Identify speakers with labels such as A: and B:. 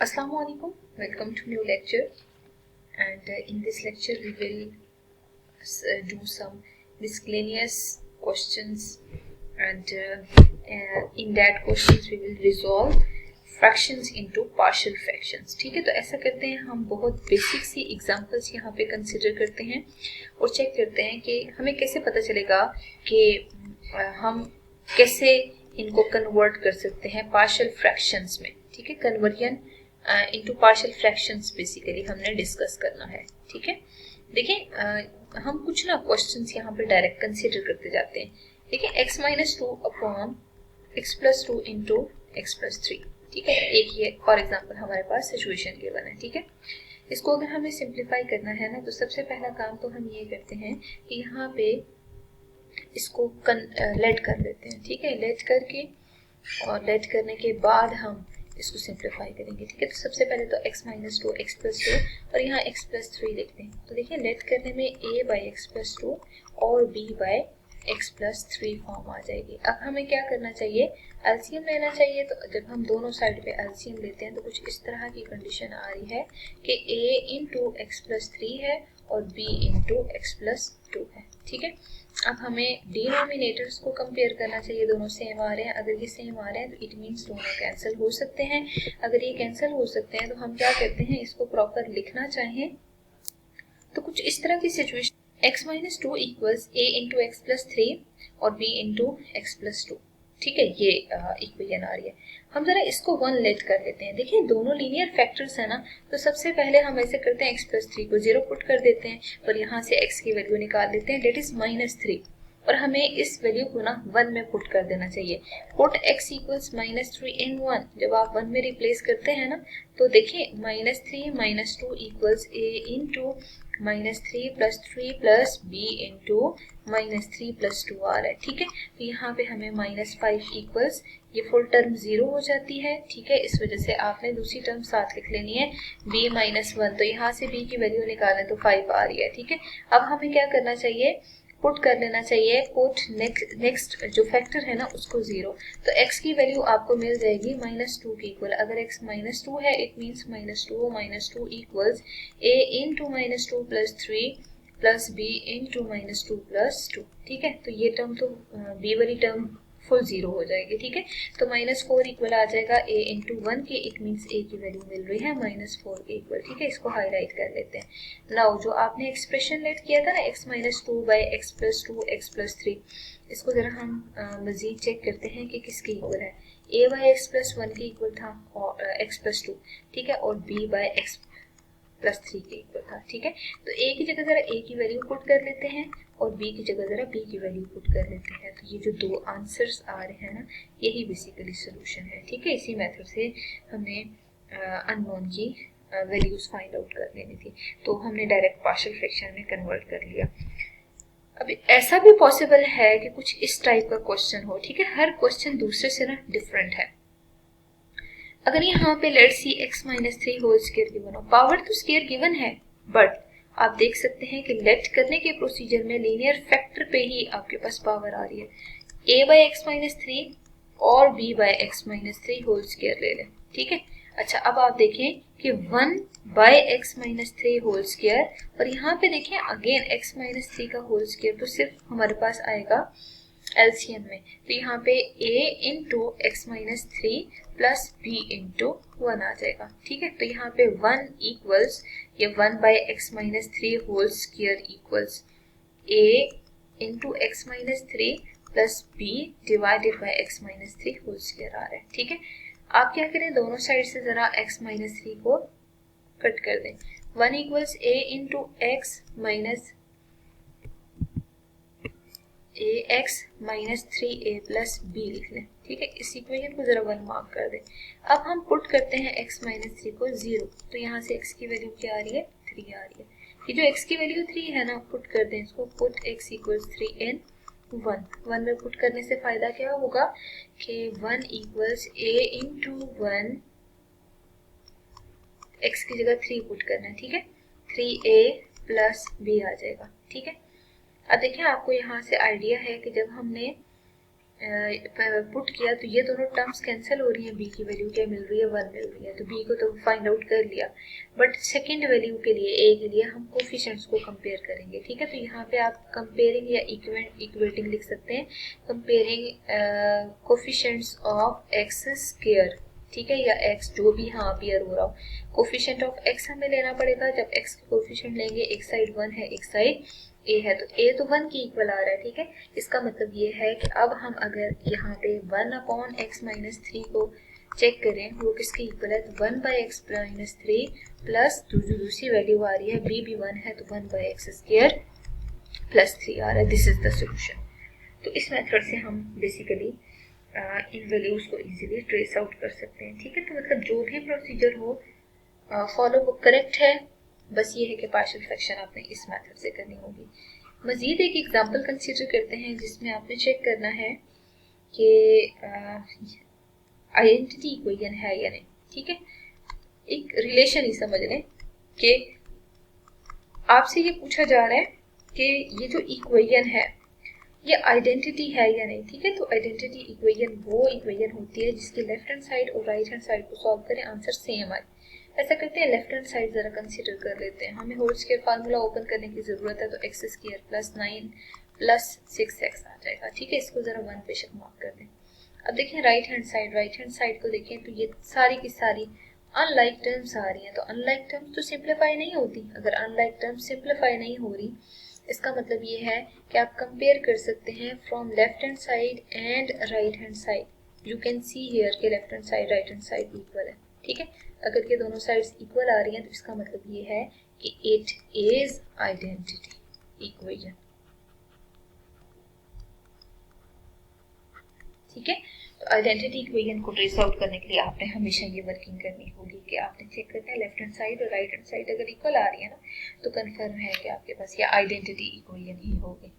A: Assalamu alaikum, welcome to new lecture, and in this lecture we will do some miscellaneous questions, and in that questions we will resolve fractions into partial fractions. ठीक है, तो ऐसा करते हैं, हम बहुत basic सी examples यहाँ पे कंसिडर करते हैं और चेक करते हैं कि हमें कैसे पता चलेगा कि हम कैसे इनको कन्वर्ट कर सकते हैं पार्शियल फ्रैक्शंस में. ठीक है, conversion into partial fractions basically हमने डिस्कस करना है. ठीक है, देखिए हम कुछ ना क्वेश्चंस यहाँ पे डायरेक्ट कंसीडर करते जाते हैं. देखिए x minus two upon x plus two into x plus three. ठीक है, एक ये फॉर एग्जाम्पल हमारे पास सिचुएशन गिवन है. ठीक है, इसको अगर हमें सिंप्लीफाई करना है ना, तो सबसे पहला काम तो हम ये करते हैं कि यहाँ पे इसको लेट कर देते हैं. ठीक है, लेट करके और लेट करने के बाद हम इसको सिंप्लीफाई करेंगे. ठीक है, तो सबसे पहले तो x minus two x plus two और यहाँ x प्लस थ्री लिखते हैं. तो देखिए लेट करने में a by x plus two और b by x plus three form आ जाएगी. अब हमें क्या करना चाहिए, एलसीएम लेना चाहिए. तो जब हम दोनों साइड पे एलसीएम लेते हैं तो कुछ इस तरह की कंडीशन आ रही है कि a into x plus three है और b into x plus to है. ठीक है, अब हमें डिनोमिनेटर्स को कंपेयर करना चाहिए, दोनों सेम आ रहे हैं. अगर ये सेम आ रहे हैं तो इट मीन्स दोनों कैंसिल हो सकते हैं. अगर ये कैंसिल हो सकते हैं तो हम क्या करते हैं, इसको प्रॉपर लिखना चाहें तो कुछ इस तरह की situation, x minus two equals a into x plus three और b into x plus to. ठीक है, ये इक्वेशन आ रही है. हम जरा इसको वन लेट कर लेते हैं. देखिए दोनों लीनियर फैक्टर्स है ना, तो सबसे पहले हम ऐसे करते हैं, एक्स प्लस थ्री को जीरो पुट कर देते हैं और यहाँ से x की वैल्यू निकाल देते हैं, डेट इज माइनस थ्री. और हमें इस वैल्यू को ना वन में पुट कर देना चाहिए. Put x equals minus three in one. जब आप वन में रिप्लेस करते हैं ना, तो देखिए minus three minus two equals a into minus three plus three plus B into minus three plus two आ रहा है. ठीक है, तो यहाँ पे हमें माइनस फाइव इक्वल्स, ये फुल टर्म जीरो हो जाती है. ठीक है, इस वजह से आपने दूसरी टर्म साथ लिख लेनी है b माइनस वन. तो यहाँ से b की वैल्यू निकालें तो 5 आ रही है. ठीक है, अब हमें क्या करना चाहिए, पुट कर लेना चाहिए, पुट नेक्स्ट जो फैक्टर है ना उसको जीरो. तो x की वैल्यू आपको मिल जाएगी माइनस टू की इक्वल. अगर x माइनस टू है it means minus two equals a into minus two plus three plus b into minus two plus two. ठीक है, तो ये टर्म तो b वाली टर्म फुल जीरो हो जाएगी. ठीक है, तो माइनस फोर इक्वल आ जाएगा a इंटू वन के. इट मीन्स a की वैल्यू मिल रही है माइनस फोर के इक्वल. ठीक है, इसको हाईलाइट कर लेते हैं. नाउ जो आपने एक्सप्रेशन लेट किया था ना, x minus two by x plus to x plus three, इसको जरा हम मजीद चेक करते हैं कि किसके इक्वल है. a by x plus one के इक्वल था और एक्स प्लस टू. ठीक है, और b by x plus three के इक्वल था. ठीक है, तो a की जगह जरा a की वैल्यू पुट कर लेते हैं और b की जगह जरा b की वैल्यू पुट कर लेते हैं. तो ये जो दो आंसर्स आ रहे हैं ना, यही बेसिकली सोल्यूशन है. ठीक है, इसी मेथड से हमने अननोन की वैल्यूज फाइंड आउट कर लेनी थी. तो हमने डायरेक्ट पार्शियल फ्रैक्शन में कन्वर्ट कर लिया. अब ऐसा भी पॉसिबल है कि कुछ इस टाइप का क्वेश्चन हो. ठीक है, हर क्वेश्चन दूसरे से ना डिफरेंट है. अगर यहाँ पे let's see x minus three whole square given हो, पावर तो स्क्वायर गिवन है, बट आप देख सकते हैं कि लेट करने के प्रोसीजर में लीनियर फैक्टर पे ही आपके पास पावर आ रही है. a by x minus three और b by x minus three whole square ले लें. ठीक है, अच्छा अब आप देखें कि one by x minus three whole square और यहाँ पे देखें अगेन एक्स माइनस थ्री का होल स्क्वायर, तो सिर्फ हमारे पास आएगा एलसीएम में. तो यहाँ पे a into x minus three plus b into one आ जाएगा. ठीक है, तो यहाँ पे वन इक्वल्स ये one by x minus three whole square equals a into x minus three plus b divided by x minus three whole square आ रहा है. ठीक है, आप क्या करें, दोनों साइड से जरा x माइनस थ्री को कट कर दें. One equals a into x minus a x minus three a plus b लिख लें. ठीक है, इस इक्वेशन को जरा वन मार्क कर दें. अब हम पुट करते हैं x माइनस थ्री को जीरो. तो यहाँ से x की वैल्यू क्या आ रही है, थ्री आ रही है. ये जो x की वैल्यू थ्री है ना, पुट कर दें इसको. Put x equals three in one. One में पुट करने से फायदा क्या होगा कि one equals a into one, x की जगह थ्री पुट करना है. ठीक है, थ्री a प्लस b आ जाएगा. ठीक है, अब देखिए आपको यहाँ से आइडिया है कि जब हमने पुट किया तो ये दोनों टर्म्स कैंसिल हो रही हैं, बी की वैल्यू क्या मिल रही है, 1 मिल रही है, तो बी को तो फाइंड आउट कर लिया। बट सेकंड वैल्यू के लिए ए के लिए हम कोफिशिएंट्स को कंपेयर करेंगे, ठीक है। तो यहाँ पे आप कंपेयरिंग या इक्वेटिंग लिख सकते हैं, comparing coefficients of x square, ठीक है, या एक्स जो भी यहाँ अपीयर हो रहा हो। कोफिशिएंट ऑफ एक्स हमें लेना पड़ेगा, जब एक्स के कोफिशिएंट लेंगे, एक साइड 1 है एक साइड ए है, तो ए तो 1 की इक्वल आ रहा है, ठीक है। इसका मतलब ये है कि अब हम अगर यहाँ पे 1/x-3 को चेक करें वो किसकी इक्वल है, तो 1/x-3 प्लस दूसरी वैल्यू आ रही है b भी 1 है, तो 1/x² प्लस 3 आ रहा है। This is the solution. तो इस मेथड से हम बेसिकली इन वैल्यूज को इजीली ट्रेस आउट कर सकते हैं, ठीक है। तो मतलब जो भी प्रोसीजर हो फॉलो वो करेक्ट है, बस ये है कि पार्शियल फ्रैक्शन आपने इस मेथड से करनी होगी। मजीद एक एग्जांपल कंसीडर करते हैं जिसमें आपने चेक करना है कि आइडेंटिटी इक्वेशन है या नहीं, ठीक है। एक रिलेशन ही समझ लें कि आपसे ये पूछा जा रहा है कि ये जो इक्वेशन है ये आइडेंटिटी है या नहीं, ठीक है। तो आइडेंटिटी इक्वेशन वो इक्वेशन होती है जिसकी लेफ्ट हैंड साइड और राइट हैंड साइड को सॉल्व करें आंसर सेम आए। ऐसा करते हैं, लेफ्ट हैंड साइड जरा कंसीडर कर लेते हैं। हमें होल स्क्वायर फार्मूला ओपन करने की जरूरत है, तो x² + 9 + 6x आ जाएगा, ठीक है। इसको जरा 1 पे शेक मार्क कर दें। अब देखें राइट हैंड साइड को देखें तो ये सारी की सारी अनलाइक टर्म्स आ रही हैं, तो अनलाइक टर्म्स तो सिंप्लीफाई नहीं होती। अगर अनलाइक टर्म्स सिंप्लीफाई नहीं हो रही, इसका मतलब ये है कि आप कंपेयर कर सकते हैं from left hand side and right hand side. You can see here के left hand side right hand side equal है, ठीक है। अगर ये दोनों साइड्स इक्वल आ रही हैं तो इसका मतलब ये है कि इट इज आइडेंटिटी इक्वेशन, ठीक है। तो आइडेंटिटी इक्वेशन को ट्रेस आउट करने के लिए आपने हमेशा ये वर्किंग करनी होगी कि आपने चेक करना है लेफ्ट हैंड साइड और राइट हैंड साइड अगर इक्वल आ रही है ना, तो कंफर्म है कि आपके पास ये आइडेंटिटी इक्वेशन ही होगी।